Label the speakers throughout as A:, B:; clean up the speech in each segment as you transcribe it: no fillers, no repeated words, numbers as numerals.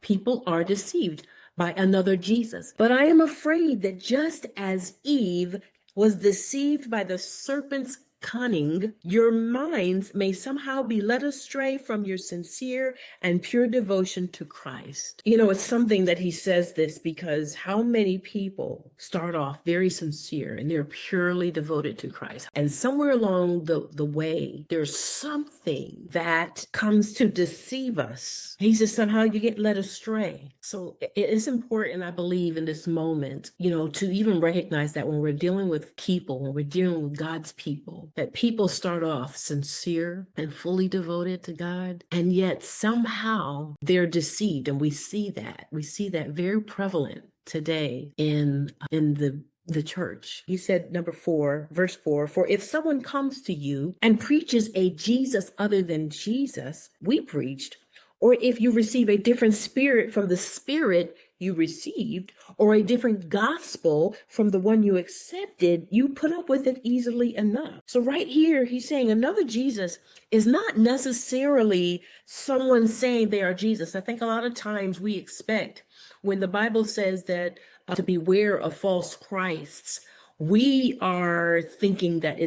A: People are deceived by another Jesus. But I am afraid that just as Eve was deceived by the serpent's cunning, your minds may somehow be led astray from your sincere and pure devotion to Christ. You know, it's something that he says this because how many people start off very sincere and they're purely devoted to Christ. And somewhere along the way, there's something that comes to deceive us. He says somehow you get led astray. So it is important, I believe, in this moment, you know, to even recognize that when we're dealing with people, when we're dealing with God's people, that people start off sincere and fully devoted to God, and yet somehow they're deceived. And we see that. We see that very prevalent today in the church. He said, number 4, verse 4, for if someone comes to you and preaches a Jesus other than Jesus we preached, or if you receive a different spirit from the spirit you received, or a different gospel from the one you accepted, you put up with it easily enough. So right here, he's saying another Jesus is not necessarily someone saying they are Jesus. I think a lot of times we expect when the Bible says that to beware of false Christs, we are thinking that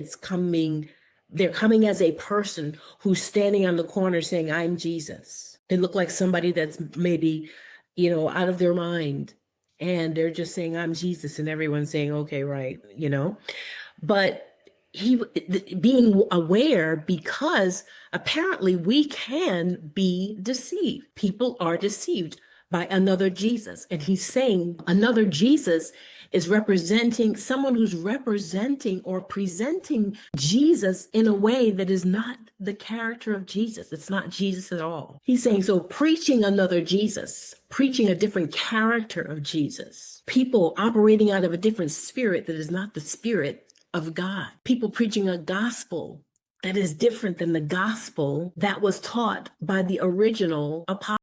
A: they're coming as a person who's standing on the corner saying, I'm Jesus. They look like somebody that's maybe, you know, out of their mind. And they're just saying, I'm Jesus. And everyone's saying, okay, right, you know. But he being aware, because apparently we can be deceived. People are deceived by another Jesus. And he's saying another Jesus is representing someone who's representing or presenting Jesus in a way that is not the character of Jesus. It's not Jesus at all. He's saying, so preaching another Jesus, preaching a different character of Jesus, people operating out of a different spirit that is not the spirit of God, people preaching a gospel that is different than the gospel that was taught by the original apostle.